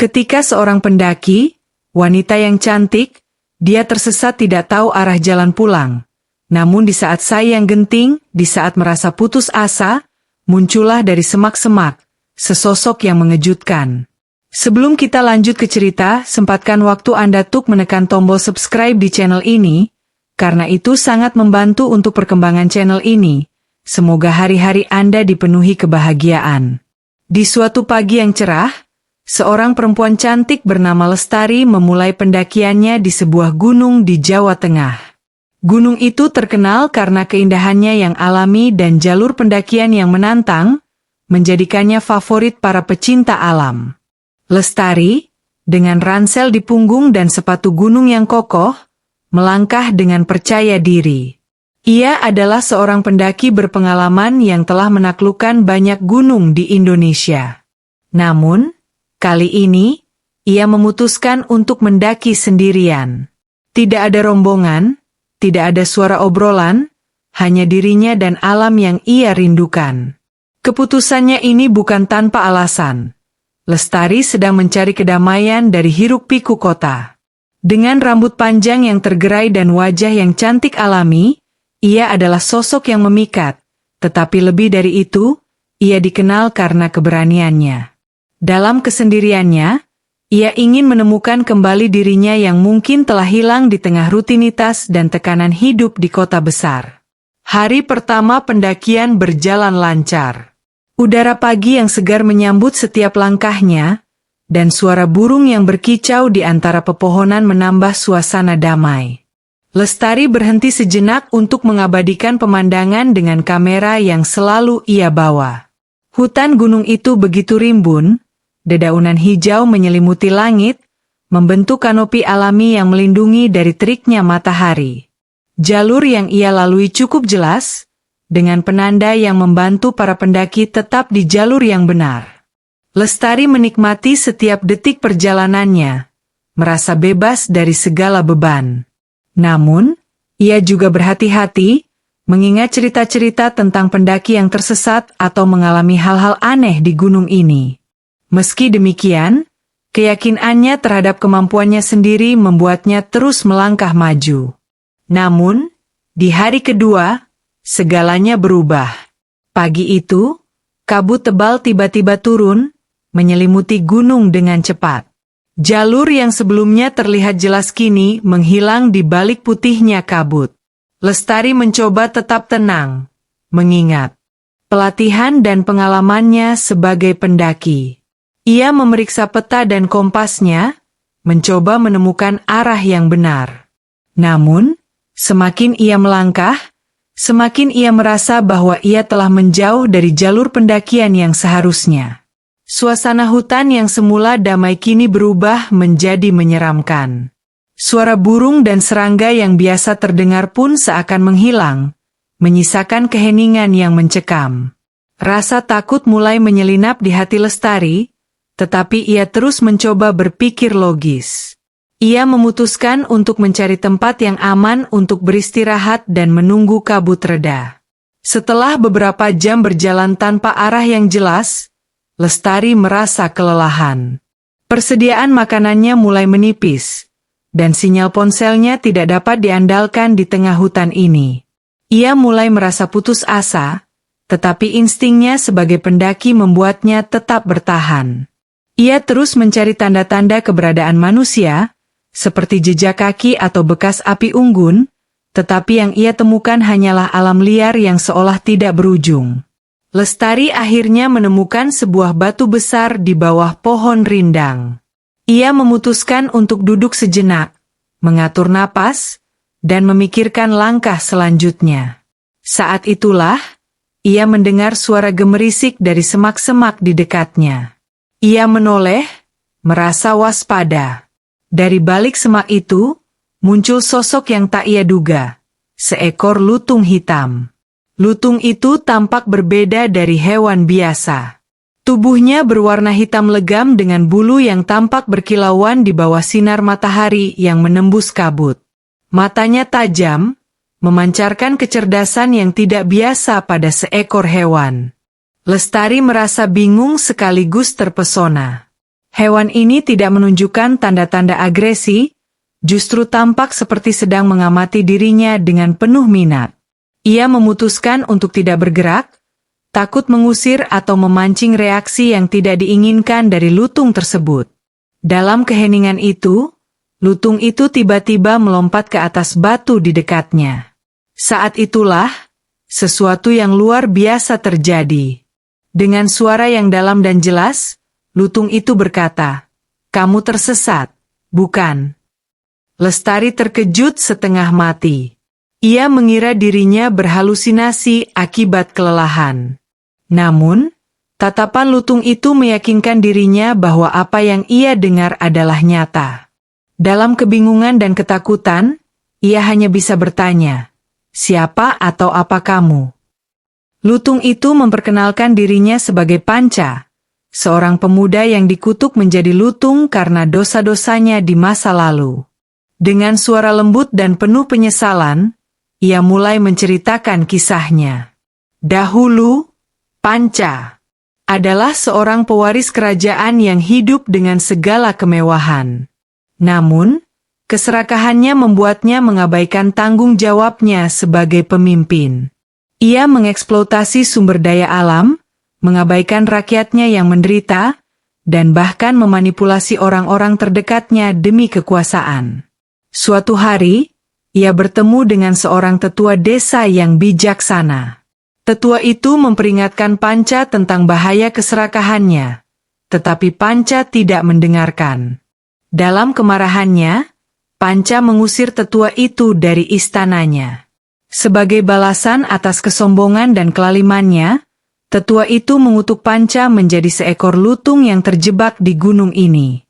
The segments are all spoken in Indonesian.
Ketika seorang pendaki, wanita yang cantik, dia tersesat tidak tahu arah jalan pulang. Namun di saat saya yang genting, di saat merasa putus asa, muncullah dari semak-semak sesosok yang mengejutkan. Sebelum kita lanjut ke cerita, sempatkan waktu Anda untuk menekan tombol subscribe di channel ini, karena itu sangat membantu untuk perkembangan channel ini. Semoga hari-hari Anda dipenuhi kebahagiaan. Di suatu pagi yang cerah, seorang perempuan cantik bernama Lestari memulai pendakiannya di sebuah gunung di Jawa Tengah. Gunung itu terkenal karena keindahannya yang alami dan jalur pendakian yang menantang, menjadikannya favorit para pecinta alam. Lestari, dengan ransel di punggung dan sepatu gunung yang kokoh, melangkah dengan percaya diri. Ia adalah seorang pendaki berpengalaman yang telah menaklukkan banyak gunung di Indonesia. Namun, kali ini, ia memutuskan untuk mendaki sendirian. Tidak ada rombongan, tidak ada suara obrolan, hanya dirinya dan alam yang ia rindukan. Keputusannya ini bukan tanpa alasan. Lestari sedang mencari kedamaian dari hiruk-pikuk kota. Dengan rambut panjang yang tergerai dan wajah yang cantik alami, ia adalah sosok yang memikat, tetapi lebih dari itu, ia dikenal karena keberaniannya. Dalam kesendiriannya, ia ingin menemukan kembali dirinya yang mungkin telah hilang di tengah rutinitas dan tekanan hidup di kota besar. Hari pertama pendakian berjalan lancar. Udara pagi yang segar menyambut setiap langkahnya, dan suara burung yang berkicau di antara pepohonan menambah suasana damai. Lestari berhenti sejenak untuk mengabadikan pemandangan dengan kamera yang selalu ia bawa. Hutan gunung itu begitu rimbun, dedaunan hijau menyelimuti langit, membentuk kanopi alami yang melindungi dari teriknya matahari. Jalur yang ia lalui cukup jelas, dengan penanda yang membantu para pendaki tetap di jalur yang benar. Lestari menikmati setiap detik perjalanannya, merasa bebas dari segala beban. Namun, ia juga berhati-hati, mengingat cerita-cerita tentang pendaki yang tersesat atau mengalami hal-hal aneh di gunung ini. Meski demikian, keyakinannya terhadap kemampuannya sendiri membuatnya terus melangkah maju. Namun, di hari kedua, segalanya berubah. Pagi itu, kabut tebal tiba-tiba turun, menyelimuti gunung dengan cepat. Jalur yang sebelumnya terlihat jelas kini menghilang di balik putihnya kabut. Lestari mencoba tetap tenang, mengingat pelatihan dan pengalamannya sebagai pendaki. Ia memeriksa peta dan kompasnya, mencoba menemukan arah yang benar. Namun, semakin ia melangkah, semakin ia merasa bahwa ia telah menjauh dari jalur pendakian yang seharusnya. Suasana hutan yang semula damai kini berubah menjadi menyeramkan. Suara burung dan serangga yang biasa terdengar pun seakan menghilang, menyisakan keheningan yang mencekam. Rasa takut mulai menyelinap di hati Lestari, tetapi ia terus mencoba berpikir logis. Ia memutuskan untuk mencari tempat yang aman untuk beristirahat dan menunggu kabut reda. Setelah beberapa jam berjalan tanpa arah yang jelas, Lestari merasa kelelahan. Persediaan makanannya mulai menipis, dan sinyal ponselnya tidak dapat diandalkan di tengah hutan ini. Ia mulai merasa putus asa, tetapi instingnya sebagai pendaki membuatnya tetap bertahan. Ia terus mencari tanda-tanda keberadaan manusia, seperti jejak kaki atau bekas api unggun, tetapi yang ia temukan hanyalah alam liar yang seolah tidak berujung. Lestari akhirnya menemukan sebuah batu besar di bawah pohon rindang. Ia memutuskan untuk duduk sejenak, mengatur napas, dan memikirkan langkah selanjutnya. Saat itulah, ia mendengar suara gemerisik dari semak-semak di dekatnya. Ia menoleh, merasa waspada. Dari balik semak itu, muncul sosok yang tak ia duga, seekor lutung hitam. Lutung itu tampak berbeda dari hewan biasa. Tubuhnya berwarna hitam legam dengan bulu yang tampak berkilauan di bawah sinar matahari yang menembus kabut. Matanya tajam, memancarkan kecerdasan yang tidak biasa pada seekor hewan. Lestari merasa bingung sekaligus terpesona. Hewan ini tidak menunjukkan tanda-tanda agresi, justru tampak seperti sedang mengamati dirinya dengan penuh minat. Ia memutuskan untuk tidak bergerak, takut mengusir atau memancing reaksi yang tidak diinginkan dari lutung tersebut. Dalam keheningan itu, lutung itu tiba-tiba melompat ke atas batu di dekatnya. Saat itulah, sesuatu yang luar biasa terjadi. Dengan suara yang dalam dan jelas, lutung itu berkata, "Kamu tersesat, bukan?" Lestari terkejut setengah mati. Ia mengira dirinya berhalusinasi akibat kelelahan. Namun, tatapan lutung itu meyakinkan dirinya bahwa apa yang ia dengar adalah nyata. Dalam kebingungan dan ketakutan, ia hanya bisa bertanya, "Siapa atau apa kamu?" Lutung itu memperkenalkan dirinya sebagai Panca, seorang pemuda yang dikutuk menjadi lutung karena dosa-dosanya di masa lalu. Dengan suara lembut dan penuh penyesalan, ia mulai menceritakan kisahnya. Dahulu, Panca adalah seorang pewaris kerajaan yang hidup dengan segala kemewahan. Namun, keserakahannya membuatnya mengabaikan tanggung jawabnya sebagai pemimpin. Ia mengeksploitasi sumber daya alam, mengabaikan rakyatnya yang menderita, dan bahkan memanipulasi orang-orang terdekatnya demi kekuasaan. Suatu hari, ia bertemu dengan seorang tetua desa yang bijaksana. Tetua itu memperingatkan Panca tentang bahaya keserakahannya, tetapi Panca tidak mendengarkan. Dalam kemarahannya, Panca mengusir tetua itu dari istananya. Sebagai balasan atas kesombongan dan kelalimannya, tetua itu mengutuk Panca menjadi seekor lutung yang terjebak di gunung ini.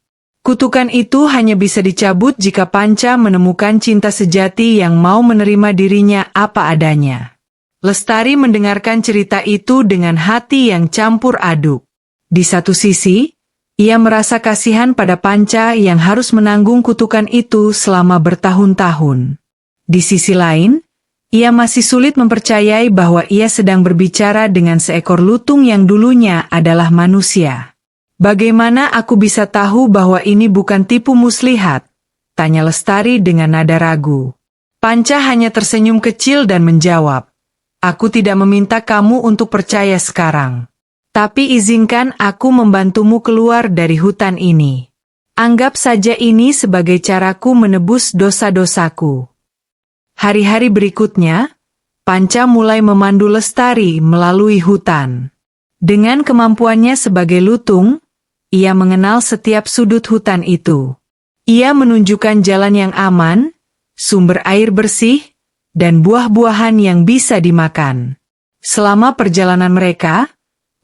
Kutukan itu hanya bisa dicabut jika Panca menemukan cinta sejati yang mau menerima dirinya apa adanya. Lestari mendengarkan cerita itu dengan hati yang campur aduk. Di satu sisi, ia merasa kasihan pada Panca yang harus menanggung kutukan itu selama bertahun-tahun. Di sisi lain, ia masih sulit mempercayai bahwa ia sedang berbicara dengan seekor lutung yang dulunya adalah manusia. "Bagaimana aku bisa tahu bahwa ini bukan tipu muslihat?" tanya Lestari dengan nada ragu. Panca hanya tersenyum kecil dan menjawab, "Aku tidak meminta kamu untuk percaya sekarang. Tapi izinkan aku membantumu keluar dari hutan ini. Anggap saja ini sebagai caraku menebus dosa-dosaku." Hari-hari berikutnya, Panca mulai memandu Lestari melalui hutan. Dengan kemampuannya sebagai lutung, ia mengenal setiap sudut hutan itu. Ia menunjukkan jalan yang aman, sumber air bersih, dan buah-buahan yang bisa dimakan. Selama perjalanan mereka,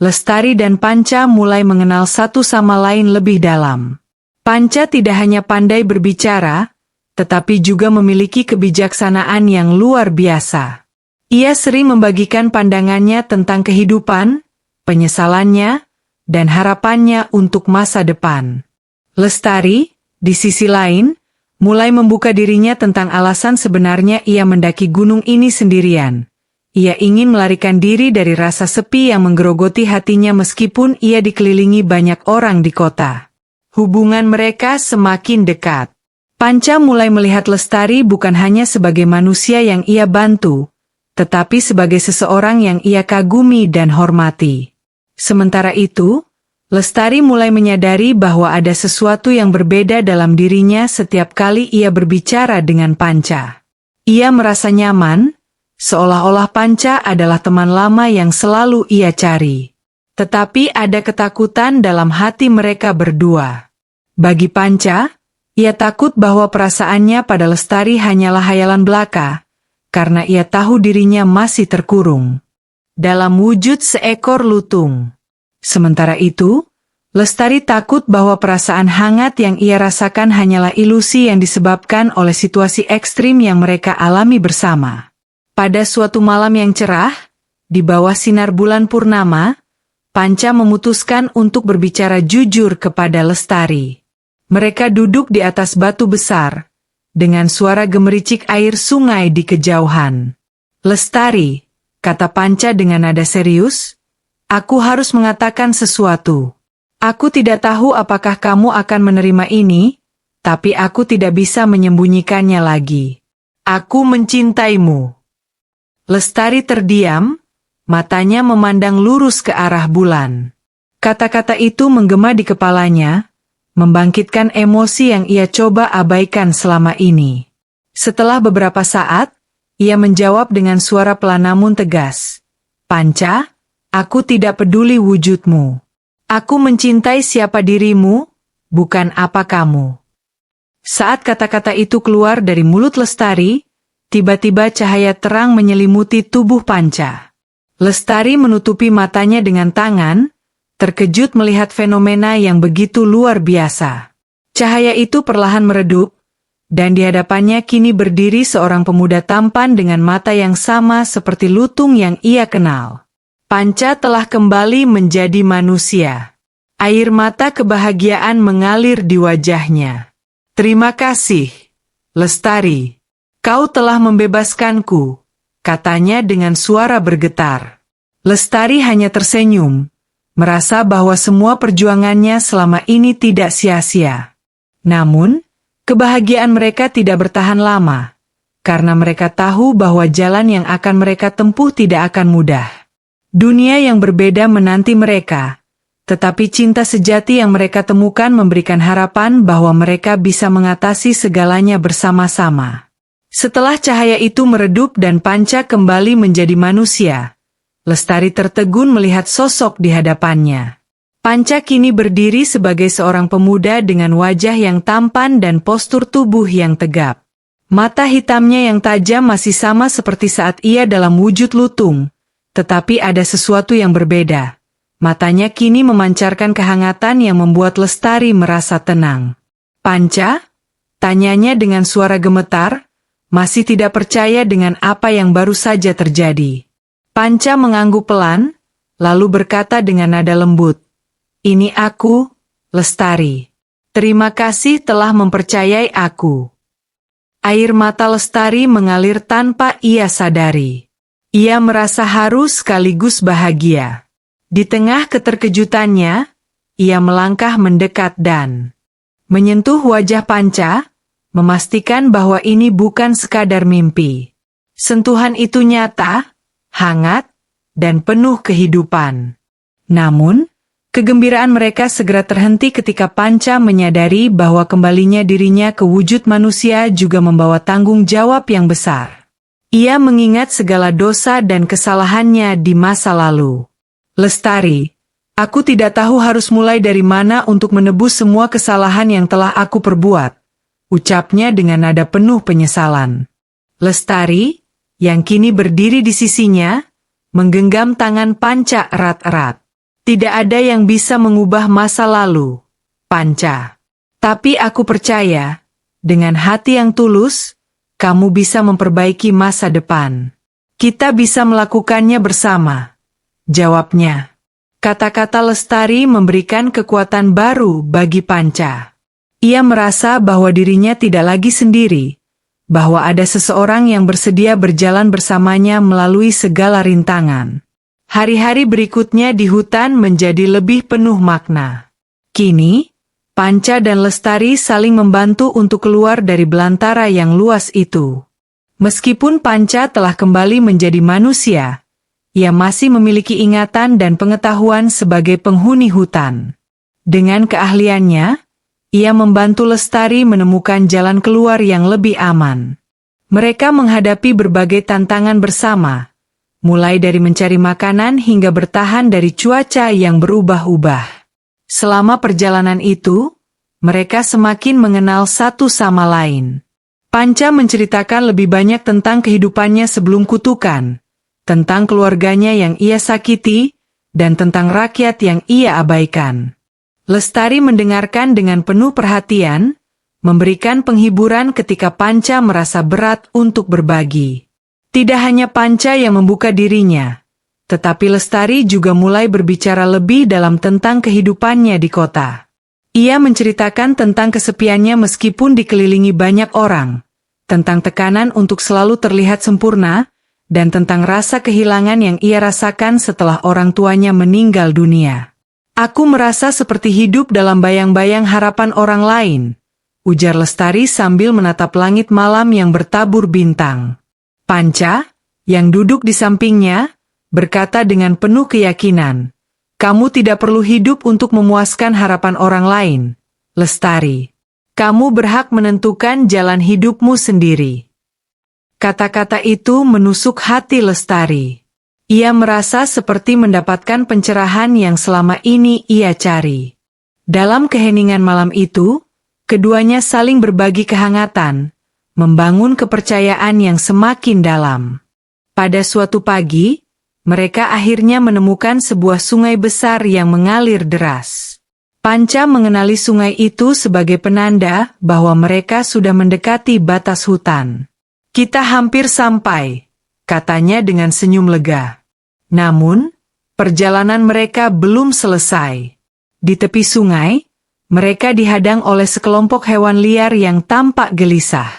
Lestari dan Panca mulai mengenal satu sama lain lebih dalam. Panca tidak hanya pandai berbicara, tetapi juga memiliki kebijaksanaan yang luar biasa. Ia sering membagikan pandangannya tentang kehidupan, penyesalannya, dan harapannya untuk masa depan. Lestari, di sisi lain, mulai membuka dirinya tentang alasan sebenarnya ia mendaki gunung ini sendirian. Ia ingin melarikan diri dari rasa sepi yang menggerogoti hatinya meskipun ia dikelilingi banyak orang di kota. Hubungan mereka semakin dekat. Panca mulai melihat Lestari bukan hanya sebagai manusia yang ia bantu, tetapi sebagai seseorang yang ia kagumi dan hormati. Sementara itu, Lestari mulai menyadari bahwa ada sesuatu yang berbeda dalam dirinya setiap kali ia berbicara dengan Panca. Ia merasa nyaman, seolah-olah Panca adalah teman lama yang selalu ia cari. Tetapi ada ketakutan dalam hati mereka berdua. Bagi Panca, ia takut bahwa perasaannya pada Lestari hanyalah hayalan belaka, karena ia tahu dirinya masih terkurung dalam wujud seekor lutung. Sementara itu, Lestari takut bahwa perasaan hangat yang ia rasakan hanyalah ilusi yang disebabkan oleh situasi ekstrim yang mereka alami bersama. Pada suatu malam yang cerah, di bawah sinar bulan purnama, Panca memutuskan untuk berbicara jujur kepada Lestari. Mereka duduk di atas batu besar, dengan suara gemericik air sungai di kejauhan. "Lestari," kata Panca dengan nada serius, "aku harus mengatakan sesuatu. Aku tidak tahu apakah kamu akan menerima ini, tapi aku tidak bisa menyembunyikannya lagi. Aku mencintaimu. Lestari terdiam, matanya memandang lurus ke arah bulan. Kata-kata itu menggema di kepalanya, membangkitkan emosi yang ia coba abaikan selama ini. Setelah beberapa saat, ia menjawab dengan suara pelan namun tegas. Panca, aku tidak peduli wujudmu. Aku mencintai siapa dirimu, bukan apa kamu. Saat kata-kata itu keluar dari mulut Lestari, tiba-tiba cahaya terang menyelimuti tubuh Panca. Lestari menutupi matanya dengan tangan, terkejut melihat fenomena yang begitu luar biasa. Cahaya itu perlahan meredup, dan di hadapannya kini berdiri seorang pemuda tampan dengan mata yang sama seperti lutung yang ia kenal. Panca telah kembali menjadi manusia. Air mata kebahagiaan mengalir di wajahnya. Terima kasih, Lestari. Kau telah membebaskanku, katanya dengan suara bergetar. Lestari hanya tersenyum, merasa bahwa semua perjuangannya selama ini tidak sia-sia. Namun, kebahagiaan mereka tidak bertahan lama, karena mereka tahu bahwa jalan yang akan mereka tempuh tidak akan mudah. Dunia yang berbeda menanti mereka, tetapi cinta sejati yang mereka temukan memberikan harapan bahwa mereka bisa mengatasi segalanya bersama-sama. Setelah cahaya itu meredup dan Panca kembali menjadi manusia, Lestari tertegun melihat sosok di hadapannya. Panca kini berdiri sebagai seorang pemuda dengan wajah yang tampan dan postur tubuh yang tegap. Mata hitamnya yang tajam masih sama seperti saat ia dalam wujud lutung. Tetapi ada sesuatu yang berbeda. Matanya kini memancarkan kehangatan yang membuat Lestari merasa tenang. Panca? Tanyanya dengan suara gemetar, masih tidak percaya dengan apa yang baru saja terjadi. Panca mengangguk pelan, lalu berkata dengan nada lembut, "Ini aku, Lestari. Terima kasih telah mempercayai aku." Air mata Lestari mengalir tanpa ia sadari. Ia merasa haru sekaligus bahagia. Di tengah keterkejutannya, ia melangkah mendekat dan menyentuh wajah Panca, memastikan bahwa ini bukan sekadar mimpi. Sentuhan itu nyata, hangat, dan penuh kehidupan. Namun, kegembiraan mereka segera terhenti ketika Panca menyadari bahwa kembalinya dirinya ke wujud manusia juga membawa tanggung jawab yang besar. Ia mengingat segala dosa dan kesalahannya di masa lalu. Lestari, aku tidak tahu harus mulai dari mana untuk menebus semua kesalahan yang telah aku perbuat, ucapnya dengan nada penuh penyesalan. Lestari, yang kini berdiri di sisinya, menggenggam tangan Panca erat-erat. Tidak ada yang bisa mengubah masa lalu, Panca. Tapi aku percaya, dengan hati yang tulus, kamu bisa memperbaiki masa depan. Kita bisa melakukannya bersama, jawabnya. Kata-kata Lestari memberikan kekuatan baru bagi Panca. Ia merasa bahwa dirinya tidak lagi sendiri, bahwa ada seseorang yang bersedia berjalan bersamanya melalui segala rintangan. Hari-hari berikutnya di hutan menjadi lebih penuh makna. Kini, Panca dan Lestari saling membantu untuk keluar dari belantara yang luas itu. Meskipun Panca telah kembali menjadi manusia, ia masih memiliki ingatan dan pengetahuan sebagai penghuni hutan. Dengan keahliannya, ia membantu Lestari menemukan jalan keluar yang lebih aman. Mereka menghadapi berbagai tantangan bersama, mulai dari mencari makanan hingga bertahan dari cuaca yang berubah-ubah. Selama perjalanan itu, mereka semakin mengenal satu sama lain. Panca menceritakan lebih banyak tentang kehidupannya sebelum kutukan, tentang keluarganya yang ia sakiti, dan tentang rakyat yang ia abaikan. Lestari mendengarkan dengan penuh perhatian, memberikan penghiburan ketika Panca merasa berat untuk berbagi. Tidak hanya Panca yang membuka dirinya, tetapi Lestari juga mulai berbicara lebih dalam tentang kehidupannya di kota. Ia menceritakan tentang kesepiannya meskipun dikelilingi banyak orang, tentang tekanan untuk selalu terlihat sempurna, dan tentang rasa kehilangan yang ia rasakan setelah orang tuanya meninggal dunia. Aku merasa seperti hidup dalam bayang-bayang harapan orang lain, ujar Lestari sambil menatap langit malam yang bertabur bintang. Panca, yang duduk di sampingnya, berkata dengan penuh keyakinan, "Kamu tidak perlu hidup untuk memuaskan harapan orang lain, Lestari. Kamu berhak menentukan jalan hidupmu sendiri." Kata-kata itu menusuk hati Lestari. Ia merasa seperti mendapatkan pencerahan yang selama ini ia cari. Dalam keheningan malam itu, keduanya saling berbagi kehangatan, membangun kepercayaan yang semakin dalam. Pada suatu pagi, mereka akhirnya menemukan sebuah sungai besar yang mengalir deras. Panca mengenali sungai itu sebagai penanda bahwa mereka sudah mendekati batas hutan. "Kita hampir sampai," katanya dengan senyum lega. Namun, perjalanan mereka belum selesai. Di tepi sungai, mereka dihadang oleh sekelompok hewan liar yang tampak gelisah.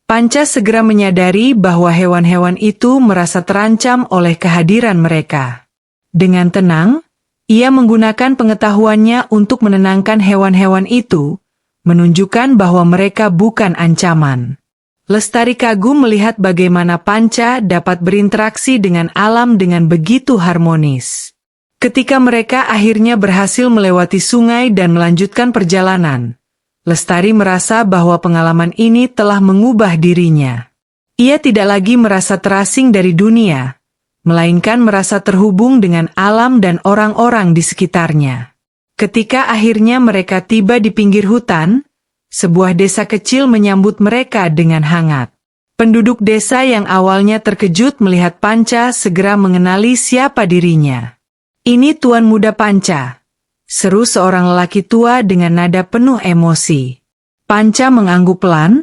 Panca segera menyadari bahwa hewan-hewan itu merasa terancam oleh kehadiran mereka. Dengan tenang, ia menggunakan pengetahuannya untuk menenangkan hewan-hewan itu, menunjukkan bahwa mereka bukan ancaman. Lestari kagum melihat bagaimana Panca dapat berinteraksi dengan alam dengan begitu harmonis. Ketika mereka akhirnya berhasil melewati sungai dan melanjutkan perjalanan, Lestari merasa bahwa pengalaman ini telah mengubah dirinya. Ia tidak lagi merasa terasing dari dunia, melainkan merasa terhubung dengan alam dan orang-orang di sekitarnya. Ketika akhirnya mereka tiba di pinggir hutan, sebuah desa kecil menyambut mereka dengan hangat. Penduduk desa yang awalnya terkejut melihat Panca segera mengenali siapa dirinya. "Ini Tuan Muda Panca," seru seorang lelaki tua dengan nada penuh emosi. Panca mengangguk pelan,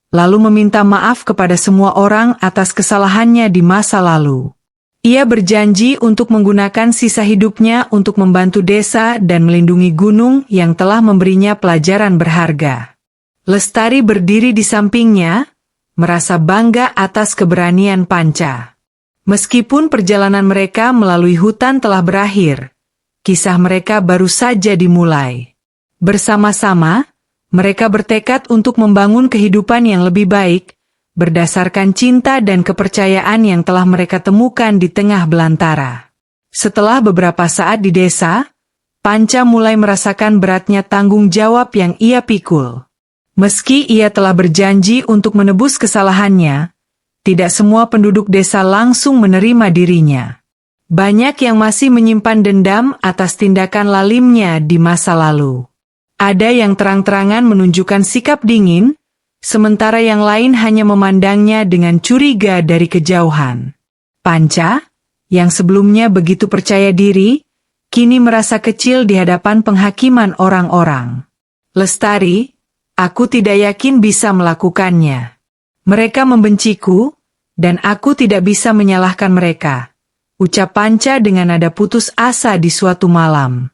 lalu meminta maaf kepada semua orang atas kesalahannya di masa lalu. Ia berjanji untuk menggunakan sisa hidupnya untuk membantu desa dan melindungi gunung yang telah memberinya pelajaran berharga. Lestari berdiri di sampingnya, merasa bangga atas keberanian Panca. Meskipun perjalanan mereka melalui hutan telah berakhir, kisah mereka baru saja dimulai. Bersama-sama, mereka bertekad untuk membangun kehidupan yang lebih baik, berdasarkan cinta dan kepercayaan yang telah mereka temukan di tengah belantara. Setelah beberapa saat di desa, Panca mulai merasakan beratnya tanggung jawab yang ia pikul. Meski ia telah berjanji untuk menebus kesalahannya, tidak semua penduduk desa langsung menerima dirinya. Banyak yang masih menyimpan dendam atas tindakan lalimnya di masa lalu. Ada yang terang-terangan menunjukkan sikap dingin, sementara yang lain hanya memandangnya dengan curiga dari kejauhan. Panca, yang sebelumnya begitu percaya diri, kini merasa kecil di hadapan penghakiman orang-orang. "Lestari, aku tidak yakin bisa melakukannya. Mereka membenciku, dan aku tidak bisa menyalahkan mereka," ucap Panca dengan nada putus asa di suatu malam.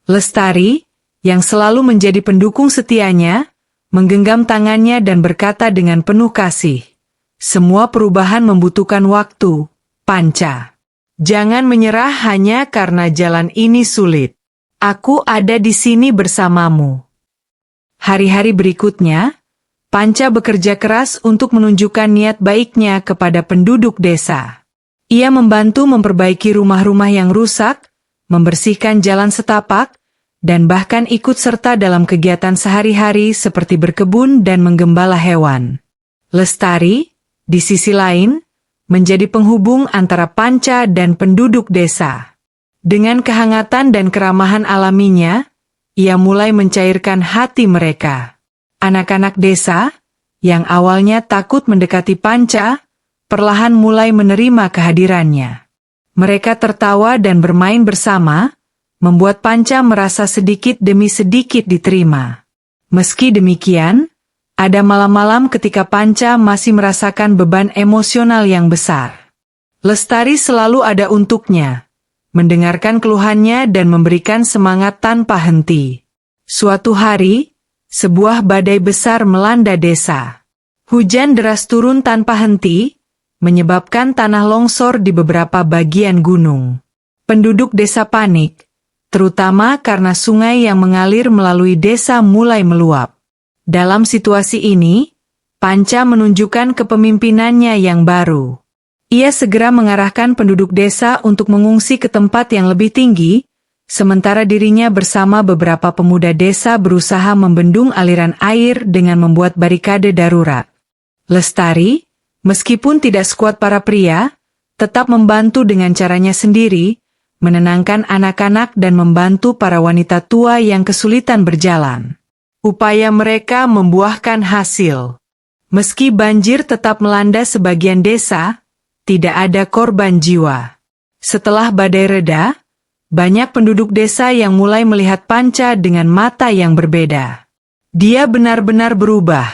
Lestari, yang selalu menjadi pendukung setianya, menggenggam tangannya dan berkata dengan penuh kasih, "Semua perubahan membutuhkan waktu, Panca. Jangan menyerah hanya karena jalan ini sulit. Aku ada di sini bersamamu." Hari-hari berikutnya, Panca bekerja keras untuk menunjukkan niat baiknya kepada penduduk desa. Ia membantu memperbaiki rumah-rumah yang rusak, membersihkan jalan setapak, dan bahkan ikut serta dalam kegiatan sehari-hari seperti berkebun dan menggembala hewan. Lestari, di sisi lain, menjadi penghubung antara Panca dan penduduk desa. Dengan kehangatan dan keramahan alaminya, ia mulai mencairkan hati mereka. Anak-anak desa, yang awalnya takut mendekati Panca, perlahan mulai menerima kehadirannya. Mereka tertawa dan bermain bersama, membuat Panca merasa sedikit demi sedikit diterima. Meski demikian, ada malam-malam ketika Panca masih merasakan beban emosional yang besar. Lestari selalu ada untuknya, mendengarkan keluhannya dan memberikan semangat tanpa henti. Suatu hari, sebuah badai besar melanda desa. Hujan deras turun tanpa henti, menyebabkan tanah longsor di beberapa bagian gunung. Penduduk desa panik, terutama karena sungai yang mengalir melalui desa mulai meluap. Dalam situasi ini, Panca menunjukkan kepemimpinannya yang baru. Ia segera mengarahkan penduduk desa untuk mengungsi ke tempat yang lebih tinggi, sementara dirinya bersama beberapa pemuda desa berusaha membendung aliran air dengan membuat barikade darurat. Lestari, meskipun tidak sekuat para pria, tetap membantu dengan caranya sendiri, menenangkan anak-anak dan membantu para wanita tua yang kesulitan berjalan. Upaya mereka membuahkan hasil. Meski banjir tetap melanda sebagian desa, tidak ada korban jiwa. Setelah badai reda, banyak penduduk desa yang mulai melihat Panca dengan mata yang berbeda. Dia benar-benar berubah,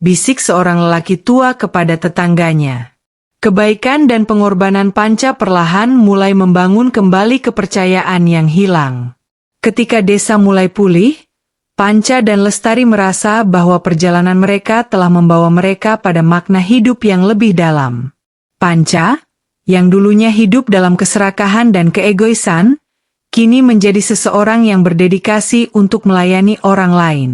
bisik seorang lelaki tua kepada tetangganya. Kebaikan dan pengorbanan Panca perlahan mulai membangun kembali kepercayaan yang hilang. Ketika desa mulai pulih, Panca dan Lestari merasa bahwa perjalanan mereka telah membawa mereka pada makna hidup yang lebih dalam. Panca, yang dulunya hidup dalam keserakahan dan keegoisan, kini menjadi seseorang yang berdedikasi untuk melayani orang lain.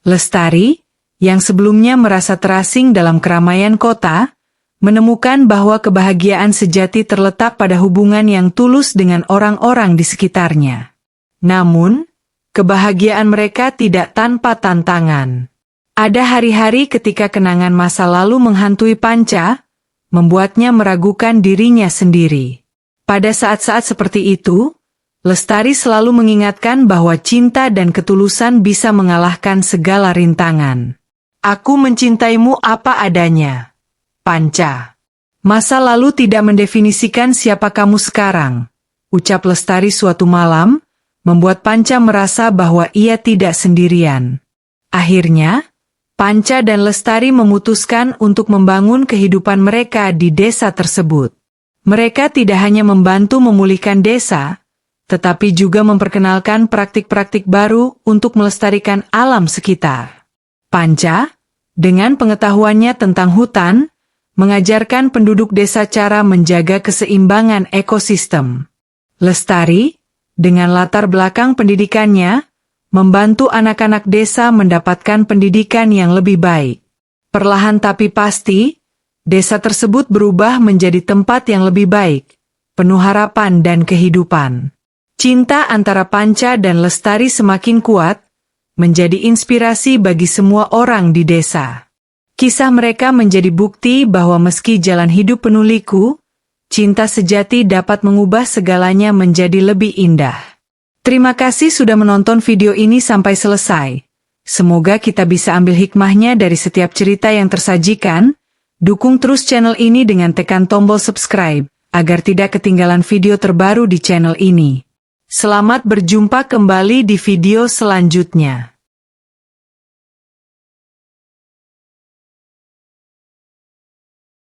Lestari, yang sebelumnya merasa terasing dalam keramaian kota, menemukan bahwa kebahagiaan sejati terletak pada hubungan yang tulus dengan orang-orang di sekitarnya. Namun, kebahagiaan mereka tidak tanpa tantangan. Ada hari-hari ketika kenangan masa lalu menghantui Panca, membuatnya meragukan dirinya sendiri. Pada saat-saat seperti itu, Lestari selalu mengingatkan bahwa cinta dan ketulusan bisa mengalahkan segala rintangan. Aku mencintaimu apa adanya, Panca. Masa lalu tidak mendefinisikan siapa kamu sekarang, ucap Lestari suatu malam, membuat Panca merasa bahwa ia tidak sendirian. Akhirnya, Panca dan Lestari memutuskan untuk membangun kehidupan mereka di desa tersebut. Mereka tidak hanya membantu memulihkan desa, tetapi juga memperkenalkan praktik-praktik baru untuk melestarikan alam sekitar. Panca, dengan pengetahuannya tentang hutan, mengajarkan penduduk desa cara menjaga keseimbangan ekosistem. Lestari, dengan latar belakang pendidikannya, membantu anak-anak desa mendapatkan pendidikan yang lebih baik. Perlahan tapi pasti, desa tersebut berubah menjadi tempat yang lebih baik, penuh harapan dan kehidupan. Cinta antara Panca dan Lestari semakin kuat, menjadi inspirasi bagi semua orang di desa. Kisah mereka menjadi bukti bahwa meski jalan hidup penuh liku, cinta sejati dapat mengubah segalanya menjadi lebih indah. Terima kasih sudah menonton video ini sampai selesai. Semoga kita bisa ambil hikmahnya dari setiap cerita yang tersajikan. Dukung terus channel ini dengan tekan tombol subscribe, agar tidak ketinggalan video terbaru di channel ini. Selamat berjumpa kembali di video selanjutnya.